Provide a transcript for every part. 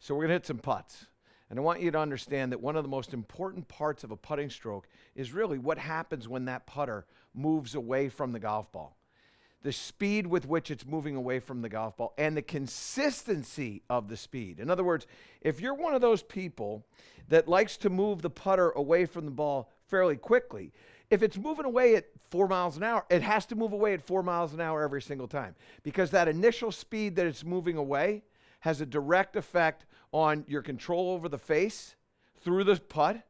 So we're going to hit some putts. And I want you to understand that one of the most important parts of a putting stroke is really what happens when that putter moves away from the golf ball. The speed with which it's moving away from the golf ball and the consistency of the speed. In other words, if you're one of those people that likes to move the putter away from the ball fairly quickly, if it's moving away at 4 miles an hour, it has to move away at 4 miles an hour every single time, because that initial speed that it's moving away has a direct effect on your control over the face through the putt,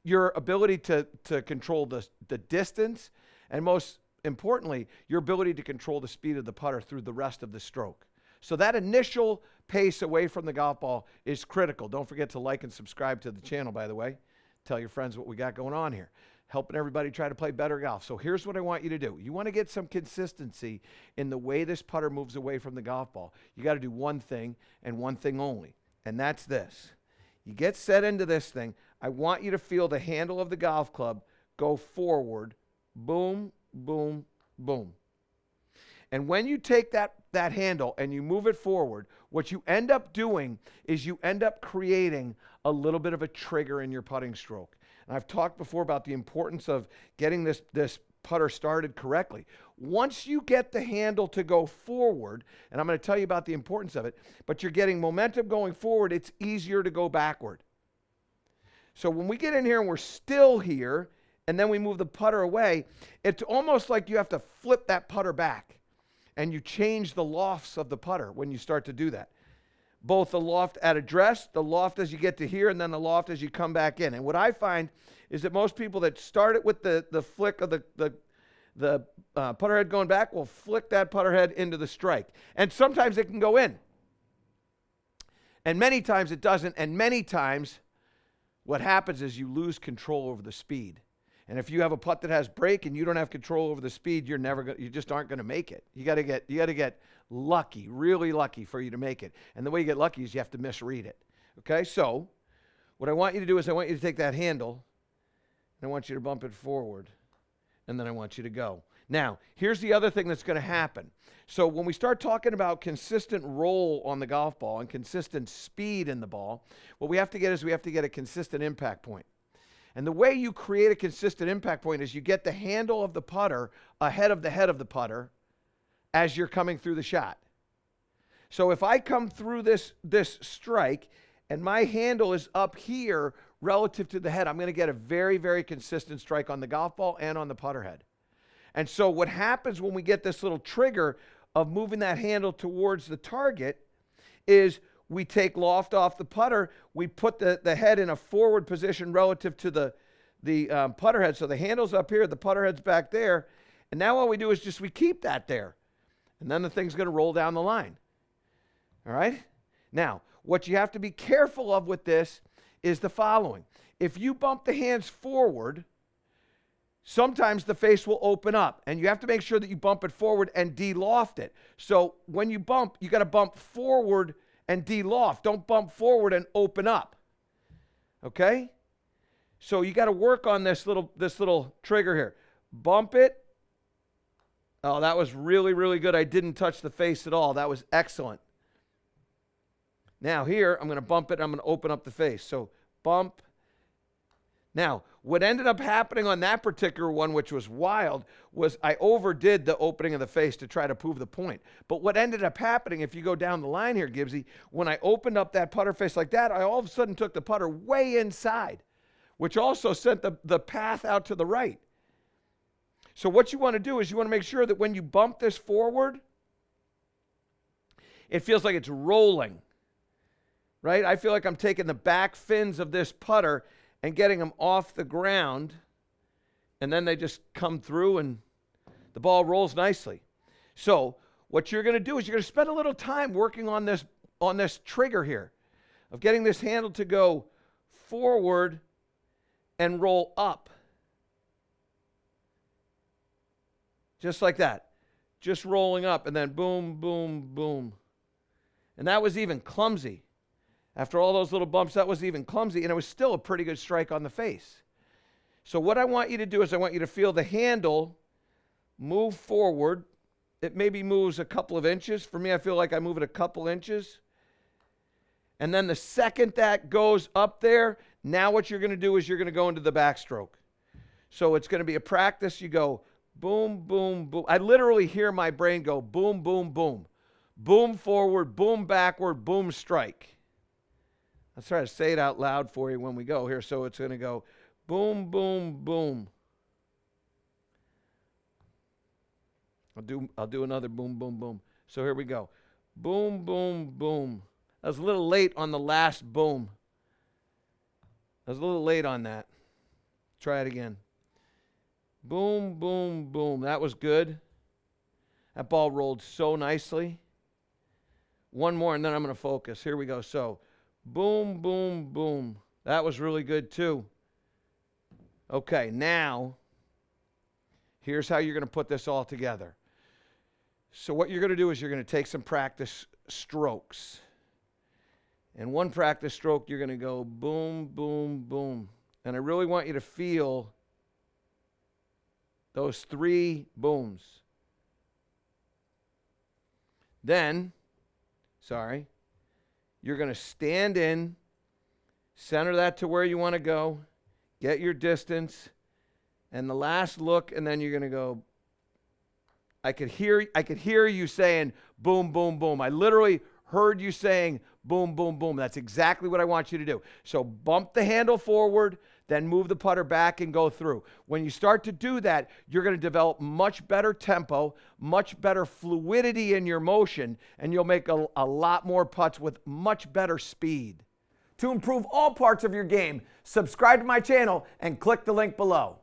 your ability to control the distance, and most importantly, your ability to control the speed of the putter through the rest of the stroke. So that initial pace away from the golf ball is critical. Don't forget to like and subscribe to the channel, by the way. Tell your friends what we got going on here. Helping everybody try to play better golf. So here's what I want you to do. You want to get some consistency in the way this putter moves away from the golf ball. You got to do one thing and one thing only, and that's this. You get set into this thing. I want you to feel the handle of the golf club go forward. Boom, boom, boom. And when you take that handle and you move it forward, what you end up doing is you end up creating a little bit of a trigger in your putting stroke. And I've talked before about the importance of getting this putter started correctly. Once you get the handle to go forward, and I'm going to tell you about the importance of it, but you're getting momentum going forward, it's easier to go backward. So when we get in here and we're still here, and then we move the putter away, it's almost like you have to flip that putter back, and you change the lofts of the putter when you start to do that. Both the loft at address, the loft as you get to here, and then the loft as you come back in. And what I find is that most people that start it with the flick of the putter head going back will flick that putter head into the strike. And sometimes it can go in. And many times it doesn't. And many times what happens is you lose control over the speed. And if you have a putt that has break and you don't have control over the speed, you just aren't going to make it. You got to get lucky, really lucky for you to make it. And the way you get lucky is you have to misread it. Okay? So, what I want you to do is I want you to take that handle and I want you to bump it forward. And then I want you to go. Now, here's the other thing that's going to happen. So, when we start talking about consistent roll on the golf ball and consistent speed in the ball, what we have to get is we have to get a consistent impact point. And the way you create a consistent impact point is you get the handle of the putter ahead of the head of the putter as you're coming through the shot. So if I come through this strike and my handle is up here relative to the head, I'm going to get a very, very consistent strike on the golf ball and on the putter head. And so what happens when we get this little trigger of moving that handle towards the target is we take loft off the putter, we put the head in a forward position relative to the putter head. So the handle's up here, the putter head's back there. And now all we do is just we keep that there. And then the thing's going to roll down the line. All right? Now, what you have to be careful of with this is the following. If you bump the hands forward, sometimes the face will open up. And you have to make sure that you bump it forward and de-loft it. So when you bump, you got to bump forward and de-loft. Don't bump forward and open up. Okay? So you got to work on this little trigger here. Bump it. Oh, that was really, really good. I didn't touch the face at all. That was excellent. Now here, I'm going to bump it. I'm going to open up the face. So bump. Now, what ended up happening on that particular one, which was wild, was I overdid the opening of the face to try to prove the point. But what ended up happening, if you go down the line here, Gibbsy, when I opened up that putter face like that, I all of a sudden took the putter way inside, which also sent the path out to the right. So what you want to do is you want to make sure that when you bump this forward, it feels like it's rolling, right? I feel like I'm taking the back fins of this putter and getting them off the ground, and then they just come through and the ball rolls nicely. So what you're going to do is you're going to spend a little time working on this trigger here of getting this handle to go forward and roll up. Just like that. Just rolling up and then boom, boom, boom. And that was even clumsy. After all those little bumps, that was even clumsy, and it was still a pretty good strike on the face. So what I want you to do is I want you to feel the handle move forward. It maybe moves a couple of inches. For me, I feel like I move it a couple inches. And then the second that goes up there, now what you're going to do is you're going to go into the backstroke. So it's going to be a practice. You go boom, boom, boom. I literally hear my brain go boom, boom, boom. Boom forward, boom backward, boom strike. Let's try to say it out loud for you when we go here. So it's going to go boom, boom, boom. I'll do another boom, boom, boom. So here we go. Boom, boom, boom. I was a little late on the last boom. I was a little late on that. Try it again. Boom, boom, boom. That was good. That ball rolled so nicely. One more, and then I'm going to focus. Here we go. So, boom, boom, boom. That was really good, too. Okay, now, here's how you're going to put this all together. So what you're going to do is you're going to take some practice strokes. And one practice stroke, you're going to go boom, boom, boom. And I really want you to feel those 3 booms. Then, you're going to stand in, center that to where you want to go, get your distance, and the last look, and then you're going to go. I could hear you saying boom, boom, boom. I literally heard you saying boom, boom, boom. That's exactly what I want you to do. So bump the handle forward, then move the putter back and go through. When you start to do that, you're going to develop much better tempo, much better fluidity in your motion, and you'll make a lot more putts with much better speed. To improve all parts of your game, subscribe to my channel and click the link below.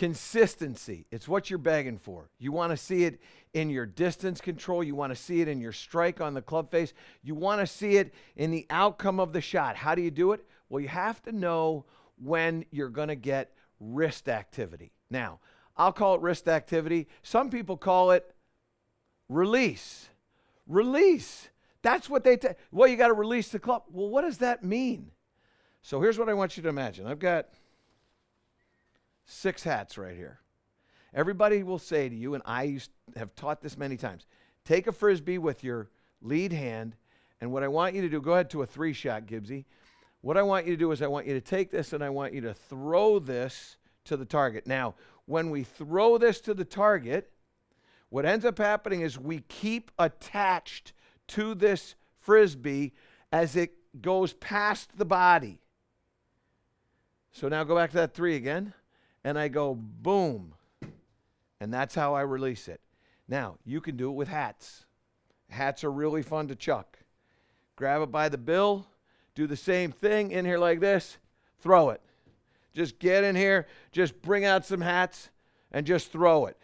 Consistency. It's what you're begging for. You want to see it in your distance control. You want to see it in your strike on the club face. You want to see it in the outcome of the shot. How do you do it? Well, you have to know when you're going to get wrist activity. Now, I'll call it wrist activity. Some people call it release. Release. That's what they take. Well, you got to release the club. Well, what does that mean? So here's what I want you to imagine. I've got 6 hats right here. Everybody will say to you, and I have taught this many times, take a Frisbee with your lead hand, and what I want you to do, go ahead to a 3-shot, Gibbsy. What I want you to do is I want you to take this and I want you to throw this to the target. Now, when we throw this to the target, what ends up happening is we keep attached to this Frisbee as it goes past the body. So now go back to that 3 again, and I go boom, and that's how I release it. Now, you can do it with hats. Hats are really fun to chuck. Grab it by the bill, do the same thing in here like this, throw it. Just get in here, just bring out some hats, and just throw it.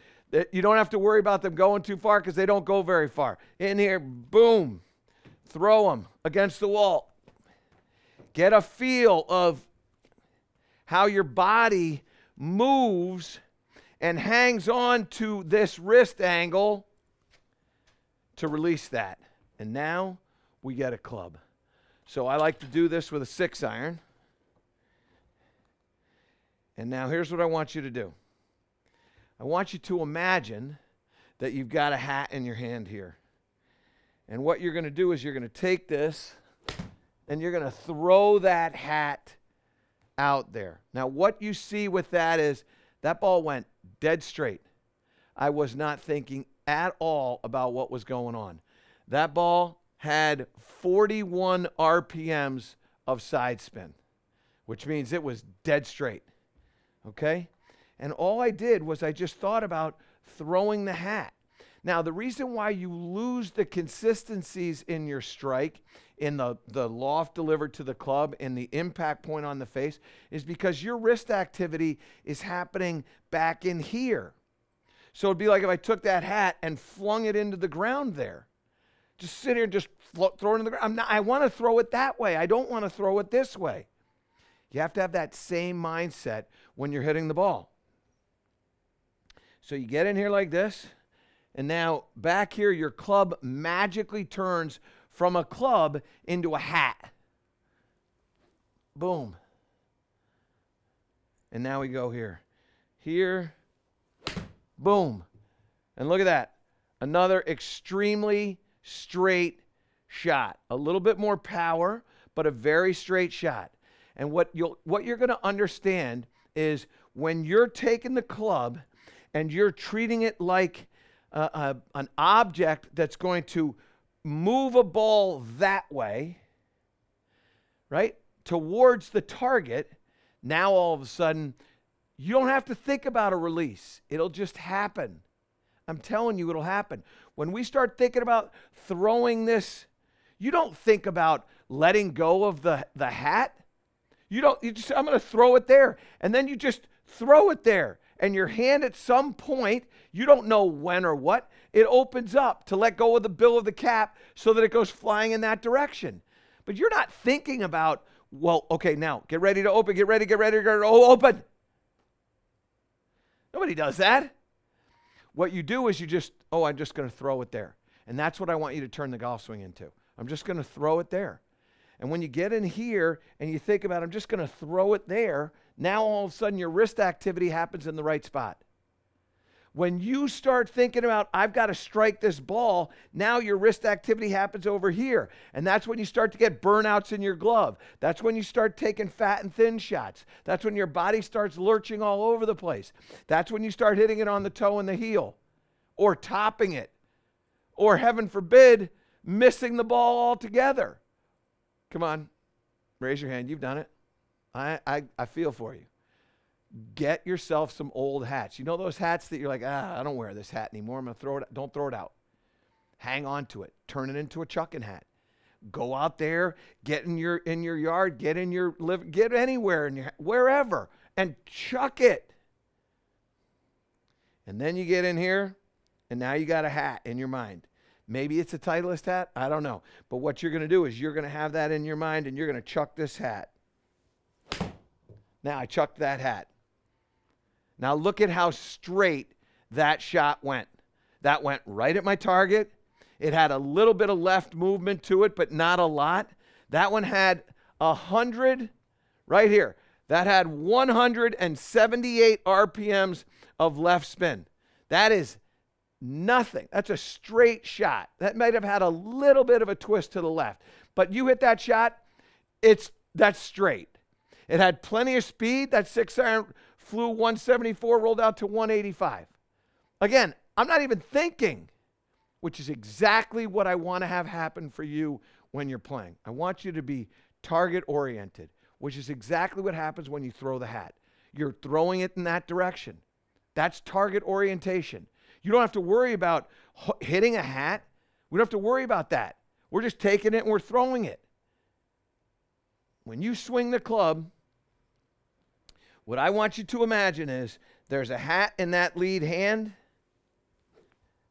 You don't have to worry about them going too far because they don't go very far. In here, boom, throw them against the wall. Get a feel of how your body moves and hangs on to this wrist angle to release that. And now we get a club. So I like to do this with a 6-iron. And now here's what I want you to do. I want you to imagine that you've got a hat in your hand here. And what you're going to do is you're going to take this and you're going to throw that hat out there. Now, what you see with that is that ball went dead straight. I was not thinking at all about what was going on. That ball had 41 RPMs of side spin, which means it was dead straight. Okay? And all I did was I just thought about throwing the hat. Now, the reason why you lose the consistencies in your strike, in the loft delivered to the club, and the impact point on the face, is because your wrist activity is happening back in here. So it'd be like if I took that hat and flung it into the ground there. Just sit here and just throw it in the ground. I want to throw it that way. I don't want to throw it this way. You have to have that same mindset when you're hitting the ball. So you get in here like this, and now back here your club magically turns from a club into a hat. Boom. And now we go here. Here. Boom. And look at that. Another extremely straight shot. A little bit more power, but a very straight shot. And what you're going to understand is when you're taking the club and you're treating it like an object that's going to move a ball that way, right, towards the target, now all of a sudden, you don't have to think about a release. It'll just happen. I'm telling you, it'll happen. When we start thinking about throwing this, you don't think about letting go of the hat. You just, I'm going to throw it there. And then you just throw it there. And your hand at some point, you don't know when or what, it opens up to let go of the bill of the cap so that it goes flying in that direction. But you're not thinking about, well, okay, now get ready to open, get ready, open. Nobody does that. What you do is you just, I'm just going to throw it there. And that's what I want you to turn the golf swing into. I'm just going to throw it there. And when you get in here and you think about, I'm just going to throw it there, now all of a sudden your wrist activity happens in the right spot. When you start thinking about, I've got to strike this ball, now your wrist activity happens over here. And that's when you start to get burnouts in your glove. That's when you start taking fat and thin shots. That's when your body starts lurching all over the place. That's when you start hitting it on the toe and the heel, or topping it, or heaven forbid, missing the ball altogether. Come on, raise your hand. You've done it. I feel for you. Get yourself some old hats. You know those hats that you're like, I don't wear this hat anymore. I'm going to throw it. Don't throw it out. Hang on to it. Turn it into a chucking hat. Go out there, get in your yard, get in your get anywhere in your wherever, and chuck it. And then you get in here, and now you got a hat in your mind. Maybe it's a Titleist hat. I don't know. But what you're going to do is you're going to have that in your mind, and you're going to chuck this hat. Now I chucked that hat. Now look at how straight that shot went. That went right at my target. It had a little bit of left movement to it, but not a lot. That one had 100, right here. That had 178 RPMs of left spin. That is nothing. That's a straight shot. That might have had a little bit of a twist to the left. But you hit that shot, that's straight. It had plenty of speed. That 6-iron flew 174, rolled out to 185. Again, I'm not even thinking, which is exactly what I want to have happen for you when you're playing. I want you to be target-oriented, which is exactly what happens when you throw the hat. You're throwing it in that direction. That's target orientation. You don't have to worry about hitting a hat. We don't have to worry about that. We're just taking it and we're throwing it. When you swing the club, what I want you to imagine is there's a hat in that lead hand,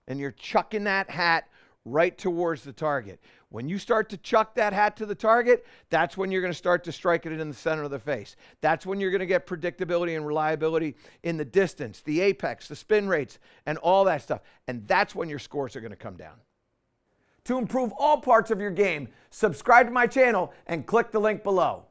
and you're chucking that hat right towards the target. When you start to chuck that hat to the target, that's when you're going to start to strike it in the center of the face. That's when you're going to get predictability and reliability in the distance, the apex, the spin rates, and all that stuff. And that's when your scores are going to come down. To improve all parts of your game, subscribe to my channel and click the link below.